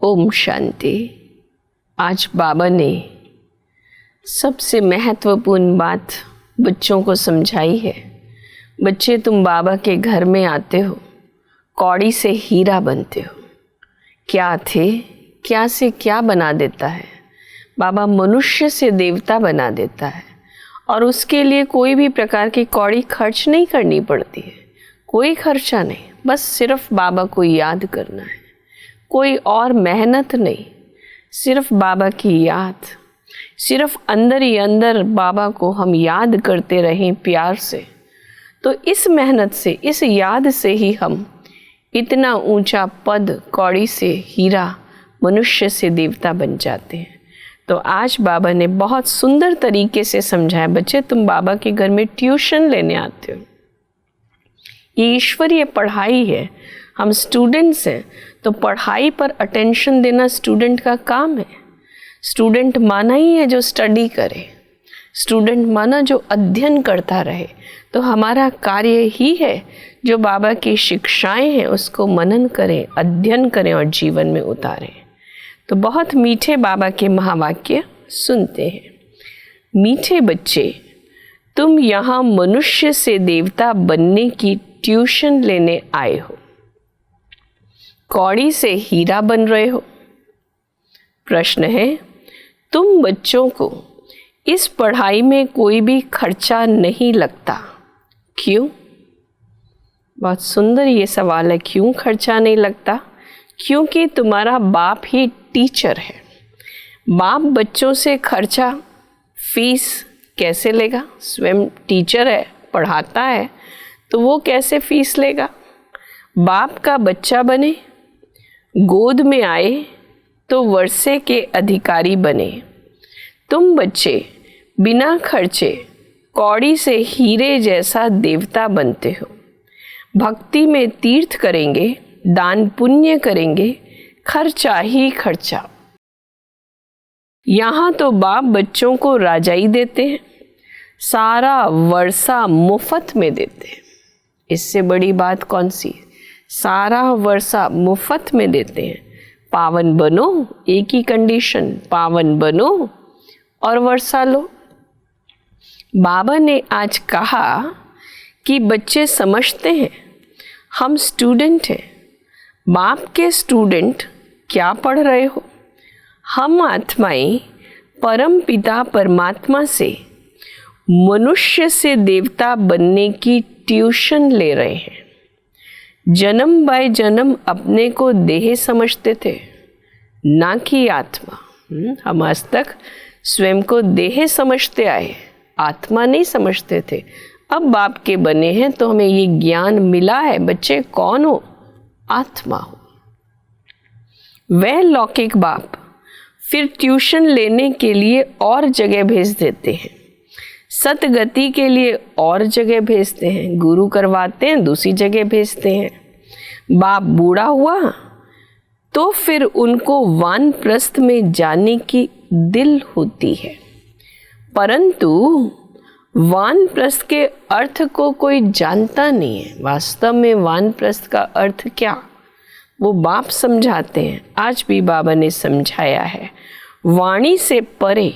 ओम शांति। आज बाबा ने सबसे महत्वपूर्ण बात बच्चों को समझाई है। बच्चे, तुम बाबा के घर में आते हो, कौड़ी से हीरा बनते हो। क्या थे, क्या से क्या बना देता है। बाबा मनुष्य से देवता बना देता है और उसके लिए कोई भी प्रकार की कौड़ी खर्च नहीं करनी पड़ती है। कोई खर्चा नहीं, बस सिर्फ बाबा को याद करना है, कोई और मेहनत नहीं, सिर्फ बाबा की याद। सिर्फ अंदर ही अंदर बाबा को हम याद करते रहें प्यार से, तो इस मेहनत से, इस याद से ही हम इतना ऊंचा पद, कौड़ी से हीरा, मनुष्य से देवता बन जाते हैं। तो आज बाबा ने बहुत सुंदर तरीके से समझाया, बच्चे तुम बाबा के घर में ट्यूशन लेने आते हो, ये ईश्वरीय पढ़ाई है। हम स्टूडेंट्स हैं तो पढ़ाई पर अटेंशन देना स्टूडेंट का काम है। स्टूडेंट माना ही है जो स्टडी करे, स्टूडेंट माना जो अध्ययन करता रहे। तो हमारा कार्य ही है जो बाबा की शिक्षाएं हैं उसको मनन करें, अध्ययन करें और जीवन में उतारें। तो बहुत मीठे बाबा के महावाक्य सुनते हैं। मीठे बच्चे, तुम यहाँ मनुष्य से देवता बनने की ट्यूशन लेने आए हो, कौड़ी से हीरा बन रहे हो। प्रश्न है, तुम बच्चों को इस पढ़ाई में कोई भी खर्चा नहीं लगता, क्यों? बहुत सुंदर ये सवाल है, क्यों खर्चा नहीं लगता? क्योंकि तुम्हारा बाप ही टीचर है। बाप बच्चों से खर्चा, फीस कैसे लेगा? स्वयं टीचर है, पढ़ाता है, तो वो कैसे फीस लेगा? बाप का बच्चा बने, गोद में आए तो वर्षे के अधिकारी बने। तुम बच्चे बिना खर्चे कौड़ी से हीरे जैसा देवता बनते हो। भक्ति में तीर्थ करेंगे, दान पुण्य करेंगे, खर्चा ही खर्चा। यहाँ तो बाप बच्चों को राजाई देते हैं, सारा वर्षा मुफ्त में देते हैं। इससे बड़ी बात कौन सी? सारा वर्षा मुफ्त में देते हैं। पावन बनो, एक ही कंडीशन, पावन बनो और वर्षा लो। बाबा ने आज कहा कि बच्चे समझते हैं हम स्टूडेंट हैं। बाप के स्टूडेंट क्या पढ़ रहे हो? हम आत्माएं परम पिता परमात्मा से मनुष्य से देवता बनने की ट्यूशन ले रहे हैं। जन्म बाय जन्म अपने को देह समझते थे, ना कि आत्मा। हम आज तक स्वयं को देह समझते आए, आत्मा नहीं समझते थे। अब बाप के बने हैं तो हमें ये ज्ञान मिला है, बच्चे कौन हो? आत्मा हो। वह लौकिक बाप फिर ट्यूशन लेने के लिए और जगह भेज देते हैं, सतगति के लिए और जगह भेजते हैं, गुरु करवाते हैं, दूसरी जगह भेजते हैं। बाप बूढ़ा हुआ तो फिर उनको वानप्रस्थ में जाने की दिल होती है, परंतु वानप्रस्थ के अर्थ को कोई जानता नहीं है। वास्तव में वानप्रस्थ का अर्थ क्या, वो बाप समझाते हैं। आज भी बाबा ने समझाया है, वाणी से परे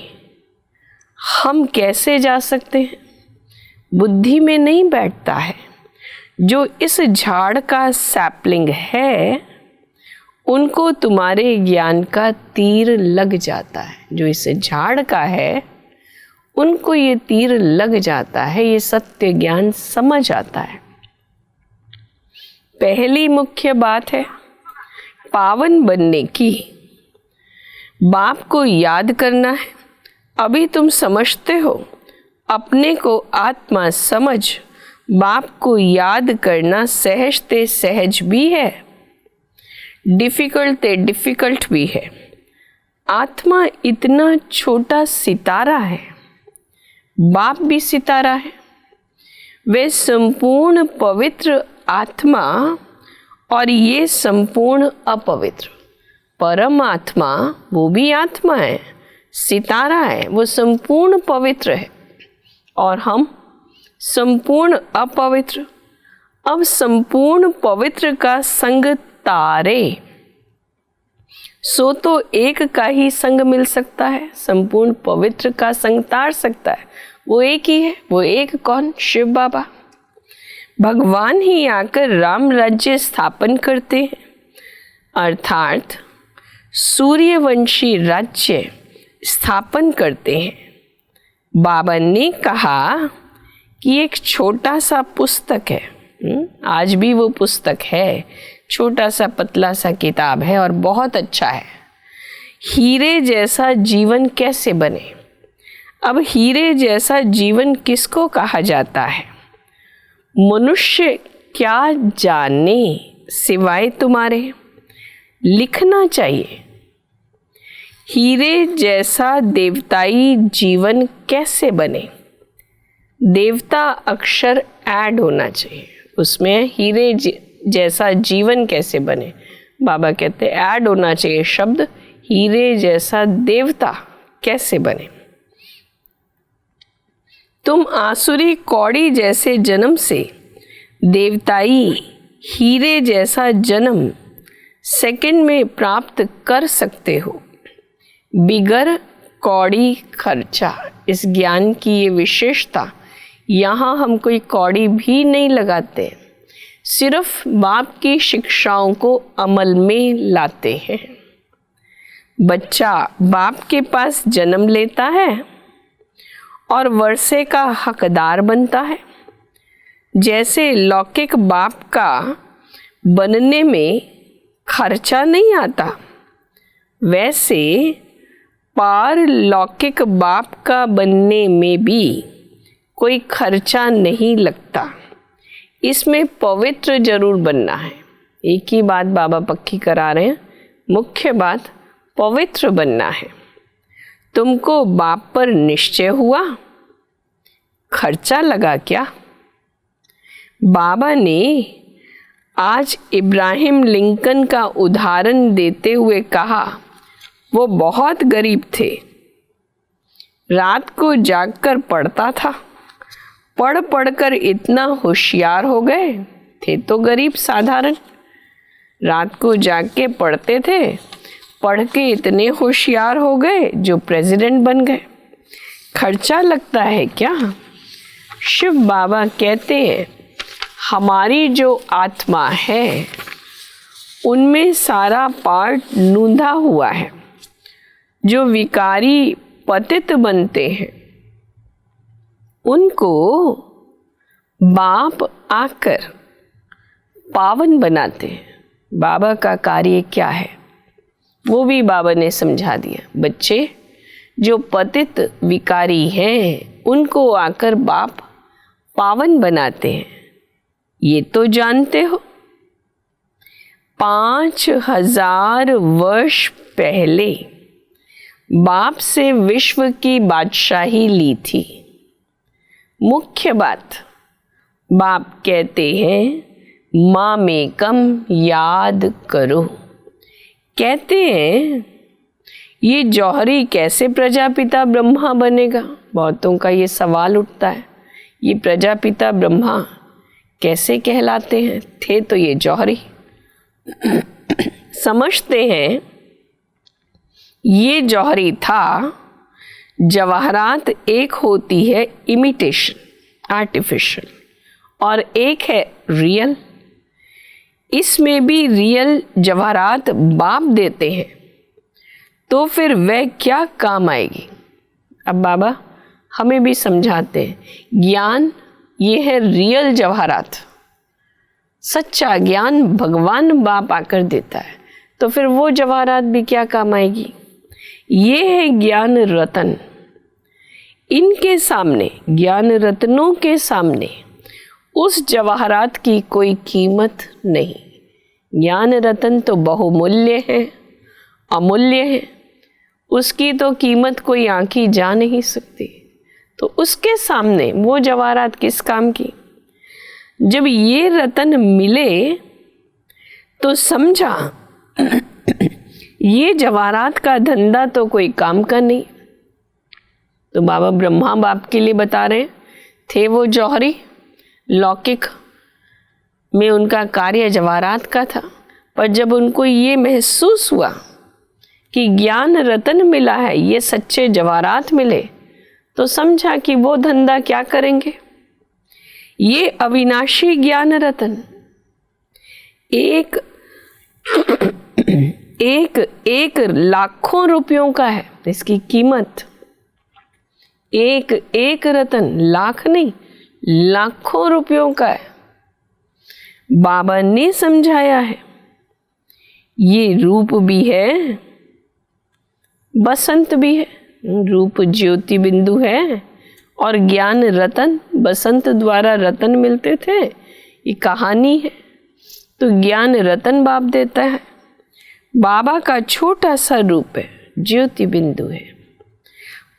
हम कैसे जा सकते हैं? बुद्धि में नहीं बैठता है। जो इस झाड़ का सैपलिंग है उनको तुम्हारे ज्ञान का तीर लग जाता है। जो इस झाड़ का है उनको ये तीर लग जाता है, ये सत्य ज्ञान समझ आता है। पहली मुख्य बात है पावन बनने की। बाप को याद करना है। अभी तुम समझते हो, अपने को आत्मा समझ बाप को याद करना सहजते सहज भी है, डिफिकल्ट भी है। आत्मा इतना छोटा सितारा है, बाप भी सितारा है। वे संपूर्ण पवित्र आत्मा और ये संपूर्ण अपवित्र परमात्मा, वो भी आत्मा है, सितारा है, वो संपूर्ण पवित्र है और हम संपूर्ण अपवित्र। अब संपूर्ण पवित्र का संग तारे, सो तो एक का ही संग मिल सकता है, संपूर्ण पवित्र का संग तार सकता है। वो एक ही है। वो एक कौन? शिव बाबा। भगवान ही आकर राम राज्य स्थापन करते हैं, अर्थात सूर्यवंशी राज्य स्थापन करते हैं। बाबा ने कहा कि एक छोटा सा पुस्तक है, आज भी वो पुस्तक है, छोटा सा पतला सा किताब है और बहुत अच्छा है। हीरे जैसा जीवन कैसे बने? अब हीरे जैसा जीवन किसको कहा जाता है? मनुष्य क्या जाने सिवाय तुम्हारे? लिखना चाहिए। हीरे जैसा देवताई जीवन कैसे बने? देवता अक्षर ऐड होना चाहिए उसमें। हीरे जैसा जीवन कैसे बने? बाबा कहते ऐड होना चाहिए शब्द, हीरे जैसा देवता कैसे बने। तुम आसुरी कौड़ी जैसे जन्म से देवताई हीरे जैसा जन्म सेकंड में प्राप्त कर सकते हो, बिगर कौड़ी खर्चा। इस ज्ञान की ये विशेषता, यहाँ हम कोई कौड़ी भी नहीं लगाते, सिर्फ बाप की शिक्षाओं को अमल में लाते हैं। बच्चा बाप के पास जन्म लेता है और वर्षे का हकदार बनता है। जैसे लौकिक बाप का बनने में खर्चा नहीं आता, वैसे पारलौकिक बाप का बनने में भी कोई खर्चा नहीं लगता। इसमें पवित्र जरूर बनना है। एक ही बात बाबा पक्की करा रहे हैं, मुख्य बात पवित्र बनना है। तुमको बाप पर निश्चय हुआ, खर्चा लगा क्या? बाबा ने आज इब्राहिम लिंकन का उदाहरण देते हुए कहा, वो बहुत गरीब थे, रात को जागकर पढ़ता था, पढ़ पढ़कर इतना होशियार हो गए। थे तो गरीब साधारण, रात को जाग के पढ़ते थे, पढ़ के इतने होशियार हो गए जो प्रेसिडेंट बन गए। खर्चा लगता है क्या? शिव बाबा कहते हैं हमारी जो आत्मा है उनमें सारा पार्ट नूंधा हुआ है। जो विकारी पतित बनते हैं उनको बाप आकर पावन बनाते हैं। बाबा का कार्य क्या है वो भी बाबा ने समझा दिया। बच्चे जो पतित विकारी हैं उनको आकर बाप पावन बनाते हैं, ये तो जानते हो। 5000 वर्ष पहले बाप से विश्व की बादशाही ली थी। मुख्य बात बाप कहते हैं माँ में कम याद करो। कहते हैं ये जौहरी कैसे प्रजापिता ब्रह्मा बनेगा? बहुतों का ये सवाल उठता है, ये प्रजापिता ब्रह्मा कैसे कहलाते हैं? थे तो ये जौहरी। समझते हैं ये जौहरी था। जवाहरात एक होती है इमिटेशन, आर्टिफिशियल, और एक है रियल। इसमें भी रियल जवाहरात बाप देते हैं, तो फिर वह क्या काम आएगी? अब बाबा हमें भी समझाते हैं ज्ञान ये है रियल जवाहरात, सच्चा ज्ञान भगवान बाप आकर देता है, तो फिर वो जवाहरात भी क्या काम आएगी? ये है ज्ञान रतन। इनके सामने, ज्ञान रत्नों के सामने उस जवाहरात की कोई कीमत नहीं। ज्ञान रतन तो बहुमूल्य है, अमूल्य है, उसकी तो कीमत कोई आंकी जा नहीं सकती। तो उसके सामने वो जवाहरात किस काम की? जब ये रतन मिले तो समझा ये जवाहरात का धंधा तो कोई काम का नहीं। तो बाबा ब्रह्मा बाप के लिए बता रहे थे वो जौहरी, लौकिक में उनका कार्य जवाहरात का था, पर जब उनको ये महसूस हुआ कि ज्ञान रतन मिला है, ये सच्चे जवाहरात मिले, तो समझा कि वो धंधा क्या करेंगे। ये अविनाशी ज्ञान रतन एक एक एक लाखों रुपयों का है। इसकी कीमत एक एक रतन, लाख नहीं, लाखों रुपयों का है। बाबा ने समझाया है ये रूप भी है, बसंत भी है। रूप ज्योति बिंदु है और ज्ञान रतन, बसंत द्वारा रतन मिलते थे, ये कहानी है। तो ज्ञान रतन बाप देता है। बाबा का छोटा सा रूप है, ज्योति बिंदु है,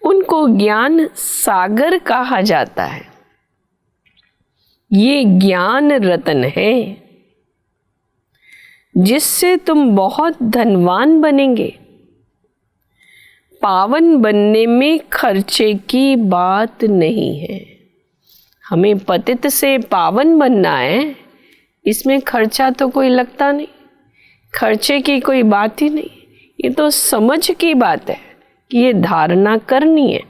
उनको ज्ञान सागर कहा जाता है। ये ज्ञान रतन है जिससे तुम बहुत धनवान बनेंगे। पावन बनने में खर्चे की बात नहीं है। हमें पतित से पावन बनना है, इसमें खर्चा तो कोई लगता नहीं, खर्चे की कोई बात ही नहीं। ये तो समझ की बात है कि ये धारणा करनी है।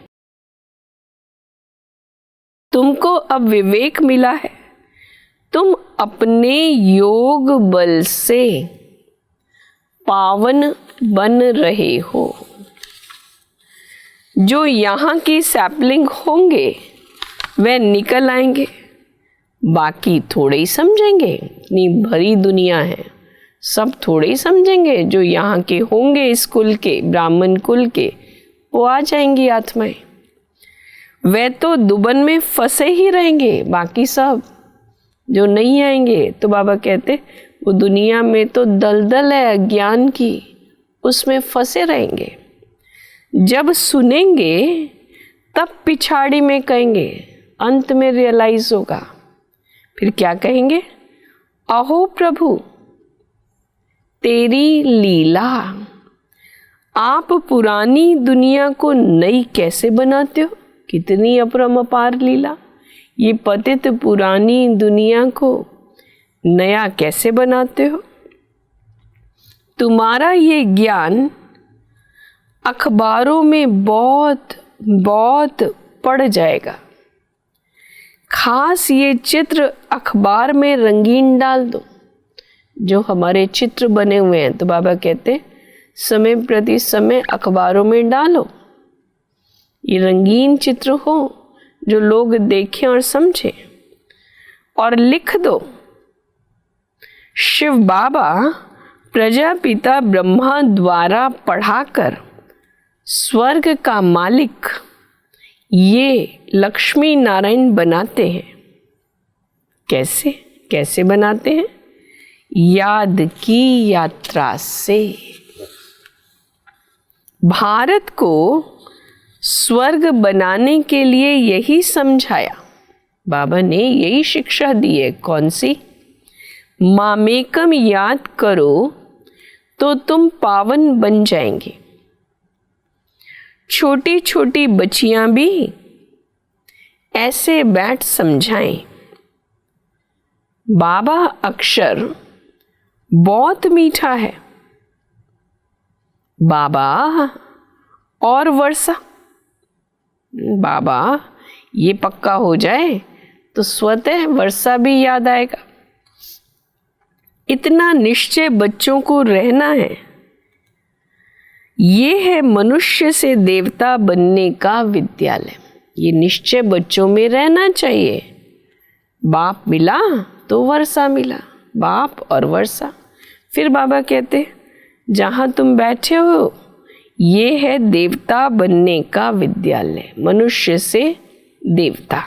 तुमको अब विवेक मिला है, तुम अपने योग बल से पावन बन रहे हो। जो यहाँ की सैपलिंग होंगे वे निकल आएंगे, बाकी थोड़े ही समझेंगे। इतनी भरी दुनिया है, सब थोड़े ही समझेंगे। जो यहाँ के होंगे इस कुल के, ब्राह्मण कुल के, वो आ जाएंगी आत्माएं। वे तो दुबन में फंसे ही रहेंगे, बाकी सब जो नहीं आएंगे, तो बाबा कहते वो दुनिया में तो दलदल है अज्ञान की, उसमें फंसे रहेंगे। जब सुनेंगे तब पिछाड़ी में कहेंगे, अंत में रियलाइज होगा। फिर क्या कहेंगे? अहो प्रभु तेरी लीला, आप पुरानी दुनिया को नई कैसे बनाते हो? कितनी अपरंपार लीला। ये पतित पुरानी दुनिया को नया कैसे बनाते हो? तुम्हारा ये ज्ञान अखबारों में बहुत बहुत पड़ जाएगा। खास ये चित्र अखबार में रंगीन डाल दो, जो हमारे चित्र बने हुए हैं। तो बाबा कहते समय प्रति समय अखबारों में डालो, ये रंगीन चित्र हो जो लोग देखें और समझें। और लिख दो, शिव बाबा प्रजापिता ब्रह्मा द्वारा पढ़ाकर स्वर्ग का मालिक ये लक्ष्मी नारायण बनाते हैं। कैसे कैसे बनाते हैं? याद की यात्रा से। भारत को स्वर्ग बनाने के लिए यही समझाया बाबा ने, यही शिक्षा दी है। कौन सी? मामेकम याद करो तो तुम पावन बन जाएंगे। छोटी छोटी बच्चियां भी ऐसे बैठ समझाएं। बाबा अक्षर बहुत मीठा है। बाबा और वर्षा, बाबा ये पक्का हो जाए तो स्वतः वर्षा भी याद आएगा। इतना निश्चय बच्चों को रहना है। ये है मनुष्य से देवता बनने का विद्यालय। ये निश्चय बच्चों में रहना चाहिए। बाप मिला तो वर्षा मिला, बाप और वर्षा। फिर बाबा कहते जहाँ तुम बैठे हो ये है देवता बनने का विद्यालय, मनुष्य से देवता।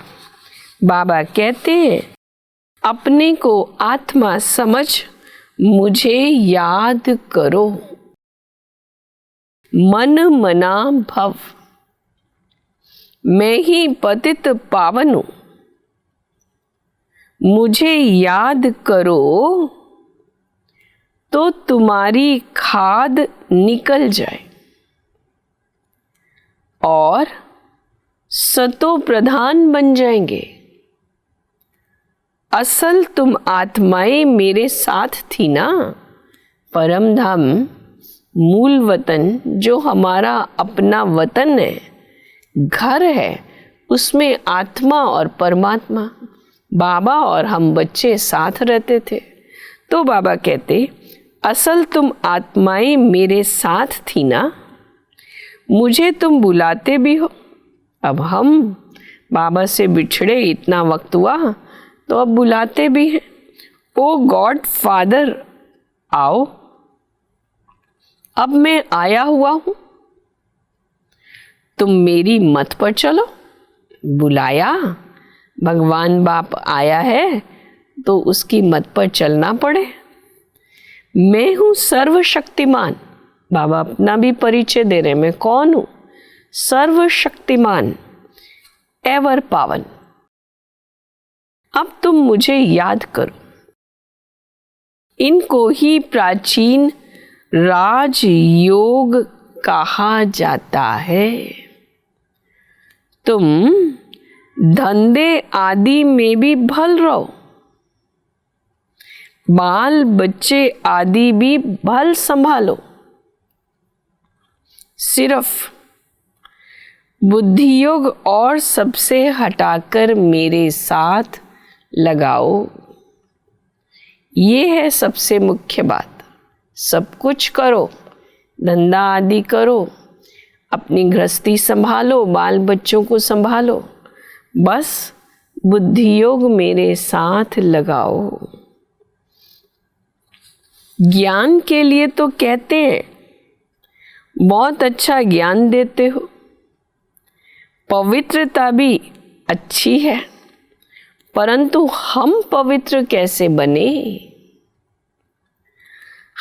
बाबा कहते हैं अपने को आत्मा समझ मुझे याद करो। मन मना भव, मैं ही पतित पावन हूं। मुझे याद करो तो तुम्हारी खाद निकल जाए और सतो प्रधान बन जाएंगे। असल तुम आत्माएं मेरे साथ थी ना। परम धाम मूल वतन जो हमारा अपना वतन है, घर है, उसमें आत्मा और परमात्मा, बाबा और हम बच्चे साथ रहते थे। तो बाबा कहते, असल तुम आत्माएं मेरे साथ थी ना, मुझे तुम बुलाते भी हो। अब हम बाबा से बिछड़े इतना वक्त हुआ तो अब बुलाते भी हैं, ओ गॉड फादर आओ। अब मैं आया हुआ हूं, तुम मेरी मत पर चलो। बुलाया, भगवान बाप आया है तो उसकी मत पर चलना पड़े। मैं हूं सर्वशक्तिमान, बाबा अपना भी परिचय दे रहे, मैं कौन हूं? सर्वशक्तिमान, एवर पावन। अब तुम मुझे याद करो। इनको ही प्राचीन राजयोग कहा जाता है। तुम धंधे आदि में भी भल रहो, बाल बच्चे आदि भी भल संभालो, सिर्फ बुद्धि योग और सबसे हटाकर मेरे साथ लगाओ। ये है सबसे मुख्य बात। सब कुछ करो, धंधा आदि करो, अपनी गृहस्थी संभालो, बाल बच्चों को संभालो, बस बुद्धि योग मेरे साथ लगाओ। ज्ञान के लिए तो कहते हैं बहुत अच्छा ज्ञान देते हो, पवित्रता भी अच्छी है, परंतु हम पवित्र कैसे बने?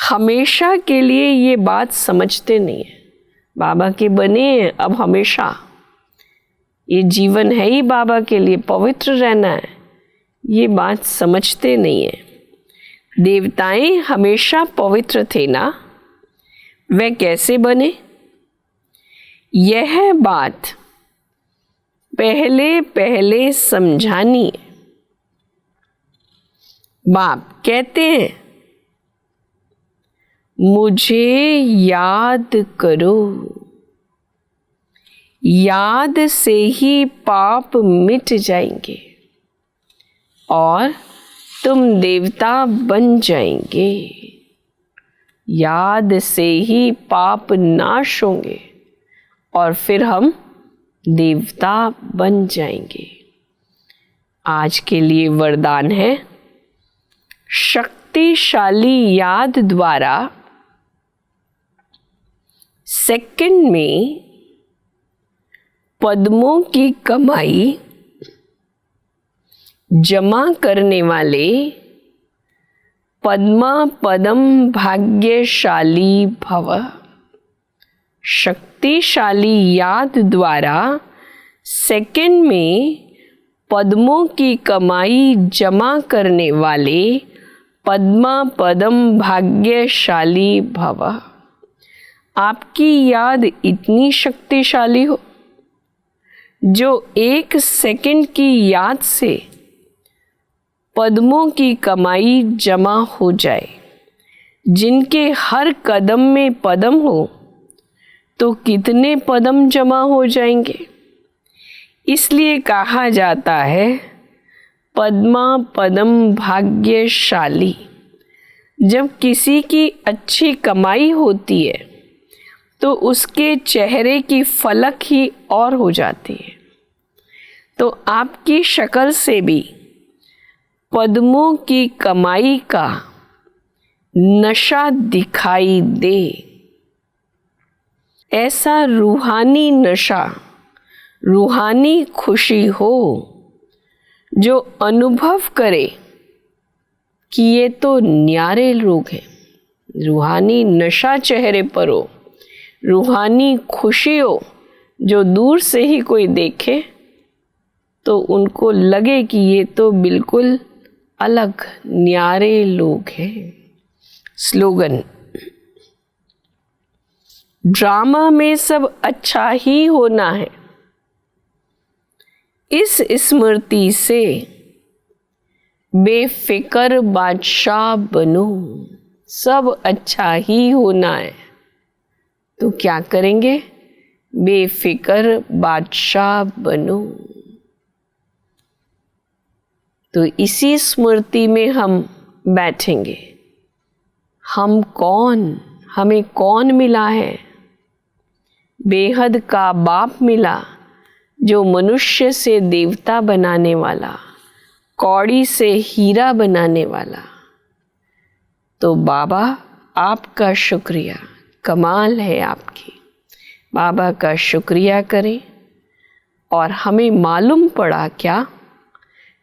हमेशा के लिए ये बात समझते नहीं है। बाबा के बने अब हमेशा, ये जीवन है ही बाबा के लिए, पवित्र रहना है, ये बात समझते नहीं है। देवताएं हमेशा पवित्र थे ना, वे कैसे बने? यह बात पहले पहले समझानी है। बाप कहते हैं, मुझे याद करो, याद से ही पाप मिट जाएंगे और तुम देवता बन जाएंगे। याद से ही पाप नाश होंगे और फिर हम देवता बन जाएंगे। आज के लिए वरदान है, शक्तिशाली याद द्वारा सेकंड में पद्मों की कमाई जमा करने वाले पद्मा पदम भाग्यशाली भव। शक्तिशाली याद द्वारा सेकंड में पद्मों की कमाई जमा करने वाले पद्मा पदम भाग्यशाली भव। आपकी याद इतनी शक्तिशाली हो जो एक सेकंड की याद से पद्मों की कमाई जमा हो जाए। जिनके हर कदम में पदम हो तो कितने पदम जमा हो जाएंगे। इसलिए कहा जाता है पद्मा पदम भाग्यशाली। जब किसी की अच्छी कमाई होती है तो उसके चेहरे की फलक ही और हो जाती है। तो आपकी शक्ल से भी पद्मों की कमाई का नशा दिखाई दे। ऐसा रूहानी नशा, रूहानी खुशी हो जो अनुभव करे कि ये तो न्यारे लोग हैं। रूहानी नशा चेहरे पर हो, रूहानी खुशी हो, जो दूर से ही कोई देखे तो उनको लगे कि ये तो बिल्कुल अलग न्यारे लोग हैं। स्लोगन, ड्रामा में सब अच्छा ही होना है। इस स्मृति से बेफिक्र बादशाह बनो। सब अच्छा ही होना है, तो क्या करेंगे? बेफिक्र बादशाह बनो। तो इसी स्मृति में हम बैठेंगे। हम कौन, हमें कौन मिला है? बेहद का बाप मिला, जो मनुष्य से देवता बनाने वाला, कौड़ी से हीरा बनाने वाला। तो बाबा आपका शुक्रिया, कमाल है आपकी। बाबा का शुक्रिया करें। और हमें मालूम पड़ा क्या?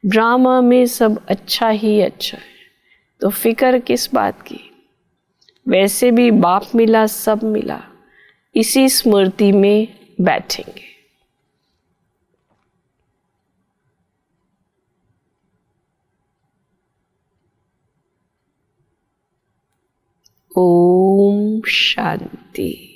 ड्रामा में सब अच्छा ही अच्छा है, तो फिक्र किस बात की? वैसे भी बाप मिला, सब मिला। इसी स्मृति में बैठेंगे। ओम शांति।